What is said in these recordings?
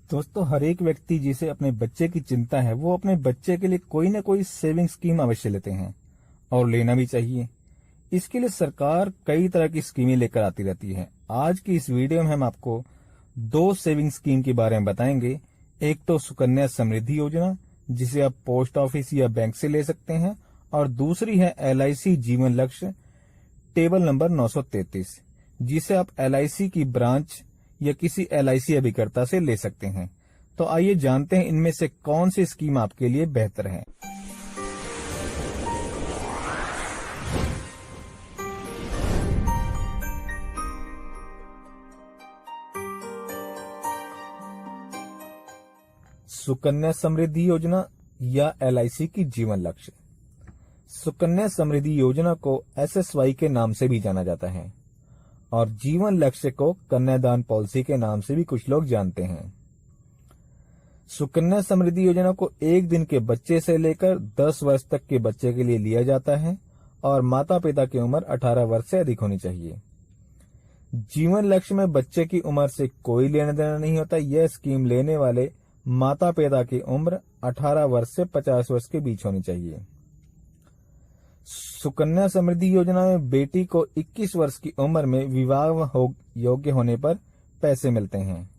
दोस्तों, हर एक व्यक्ति जिसे अपने बच्चे की चिंता है वो अपने बच्चे के लिए कोई न कोई सेविंग स्कीम अवश्य लेते हैं और लेना भी चाहिए। इसके लिए सरकार कई तरह की स्कीमें लेकर आती रहती है। आज की इस वीडियो में हम आपको दो सेविंग स्कीम के बारे में बताएंगे। एक तो सुकन्या समृद्धि योजना, जिसे आप पोस्ट ऑफिस या बैंक से ले सकते हैं, और दूसरी है LIC जीवन लक्ष्य टेबल नंबर 933, जिसे आप LIC की ब्रांच या किसी LIC अभिकर्ता से ले सकते हैं। तो आइए जानते हैं इनमें से कौन सी स्कीम आपके लिए बेहतर है। सुकन्या समृद्धि योजना या LIC की जीवन लक्ष्य। सुकन्या समृद्धि योजना को SSY के नाम से भी जाना जाता है और जीवन लक्ष्य को कन्यादान पॉलिसी के नाम से भी कुछ लोग जानते हैं। सुकन्या समृद्धि योजना को एक दिन के बच्चे से लेकर 10 वर्ष तक के बच्चे के लिए लिया जाता है और माता पिता की उम्र 18 वर्ष से अधिक होनी चाहिए। जीवन लक्ष्य में बच्चे की उम्र से कोई लेना देना नहीं होता। यह स्कीम लेने वाले माता पिता की उम्र 18 वर्ष से 50 वर्ष के बीच होनी चाहिए। सुकन्या समृद्धि योजना में बेटी को 21 वर्ष की उम्र में विवाह योग्य होने पर पैसे मिलते हैं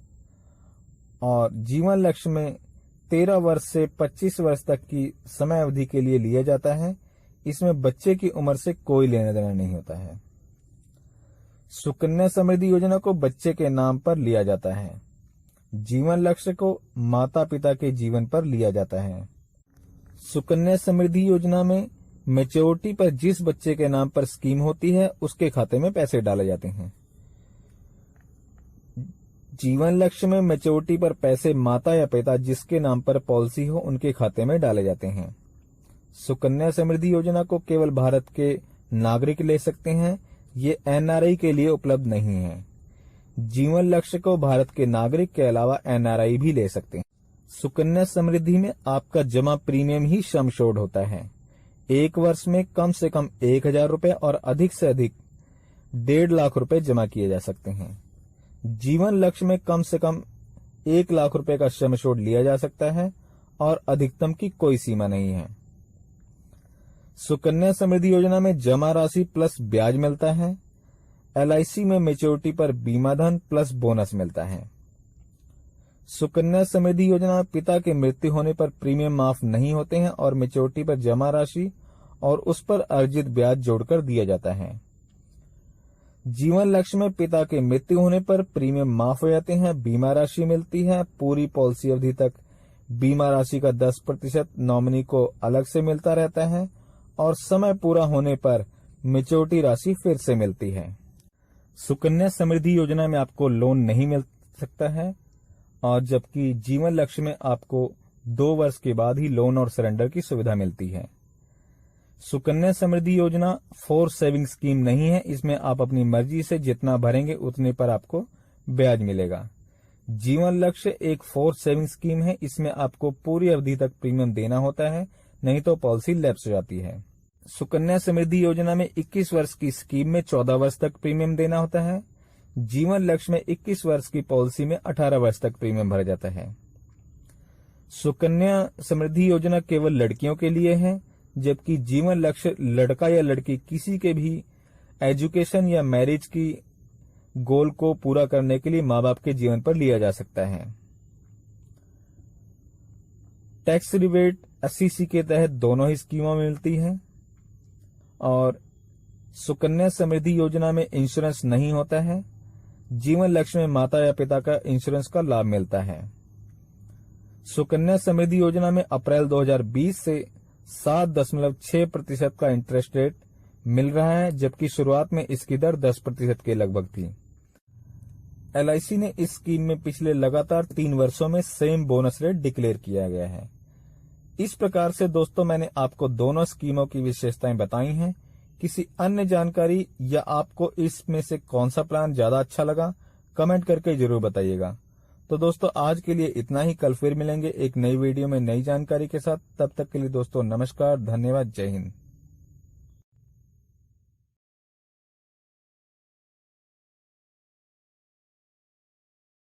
और जीवन लक्ष्य में 13 वर्ष से 25 वर्ष तक की समय अवधि के लिए लिया जाता है। इसमें बच्चे की उम्र से कोई लेना देना नहीं होता है। सुकन्या समृद्धि योजना को बच्चे के नाम पर लिया जाता है। जीवन लक्ष्य को माता पिता के जीवन पर लिया जाता है। सुकन्या समृद्धि योजना में मैच्योरिटी पर जिस बच्चे के नाम पर स्कीम होती है उसके खाते में पैसे डाले जाते हैं। जीवन लक्ष्य में मैच्योरिटी पर पैसे माता या पिता जिसके नाम पर पॉलिसी हो उनके खाते में डाले जाते हैं। सुकन्या समृद्धि योजना को केवल भारत के नागरिक ले सकते हैं। ये NRI के लिए उपलब्ध नहीं है। जीवन लक्ष्य को भारत के नागरिक के अलावा NRI भी ले सकते हैं। सुकन्या समृद्धि में आपका जमा प्रीमियम ही सम एश्योर्ड होता है। एक वर्ष में कम से कम 1000 रुपए और अधिक से अधिक 1.5 लाख रुपए जमा किए जा सकते हैं। जीवन लक्ष्य में कम से कम 1 लाख रुपए का सम एश्योर्ड लिया जा सकता है और अधिकतम की कोई सीमा नहीं है। सुकन्या समृद्धि योजना में जमा राशि प्लस ब्याज मिलता है। LIC में मैच्योरिटी पर बीमा धन प्लस बोनस मिलता है। सुकन्या समृद्धि योजना में पिता की मृत्यु होने पर प्रीमियम माफ नहीं होते हैं और मैच्योरिटी पर जमा राशि और उस पर अर्जित ब्याज जोड़कर दिया जाता है। जीवन लक्ष्य में पिता की मृत्यु होने पर प्रीमियम माफ हो जाते हैं, बीमा राशि मिलती है। पूरी पॉलिसी अवधि तक बीमा राशि का 10% नॉमिनी को अलग से मिलता रहता है और समय पूरा होने पर मैच्योरिटी राशि फिर से मिलती है। सुकन्या समृद्धि योजना में आपको लोन नहीं मिल सकता है और जबकि जीवन लक्ष्य में आपको 2 वर्ष के बाद ही लोन और सरेंडर की सुविधा मिलती है। सुकन्या समृद्धि योजना फोर्स सेविंग स्कीम नहीं है। इसमें आप अपनी मर्जी से जितना भरेंगे उतने पर आपको ब्याज मिलेगा। जीवन लक्ष्य एक फोर्स सेविंग स्कीम है। इसमें आपको पूरी अवधि तक प्रीमियम देना होता है, नहीं तो पॉलिसी लैप्स हो जाती है। सुकन्या समृद्धि योजना में 21 वर्ष की स्कीम में 14 वर्ष तक प्रीमियम देना होता है। जीवन लक्ष्य में 21 वर्ष की पॉलिसी में 18 वर्ष तक प्रीमियम भरा जाता है। सुकन्या समृद्धि योजना केवल लड़कियों के लिए है, जबकि जीवन लक्ष्य लड़का या लड़की किसी के भी एजुकेशन या मैरिज की गोल को पूरा करने के लिए माँ बाप के जीवन पर लिया जा सकता है। टैक्स रिबेट SEC के तहत दोनों ही स्कीमों में मिलती है और सुकन्या समृद्धि योजना में इंश्योरेंस नहीं होता है। जीवन लक्ष्य में माता या पिता का इंश्योरेंस का लाभ मिलता है। सुकन्या समृद्धि योजना में अप्रैल 2020 से 7.6% का इंटरेस्ट रेट मिल रहा है, जबकि शुरुआत में इसकी दर 10% के लगभग थी। LIC ने इस स्कीम में पिछले लगातार 3 वर्षों में सेम बोनस रेट डिक्लेयर किया गया है। इस प्रकार से दोस्तों मैंने आपको दोनों स्कीमों की विशेषताएं बताई हैं। किसी अन्य जानकारी या आपको इसमें से कौन सा प्लान ज्यादा अच्छा लगा, कमेंट करके जरूर बताइएगा। तो दोस्तों आज के लिए इतना ही। कल फिर मिलेंगे एक नई वीडियो में नई जानकारी के साथ। तब तक के लिए दोस्तों नमस्कार, धन्यवाद, जय हिंद।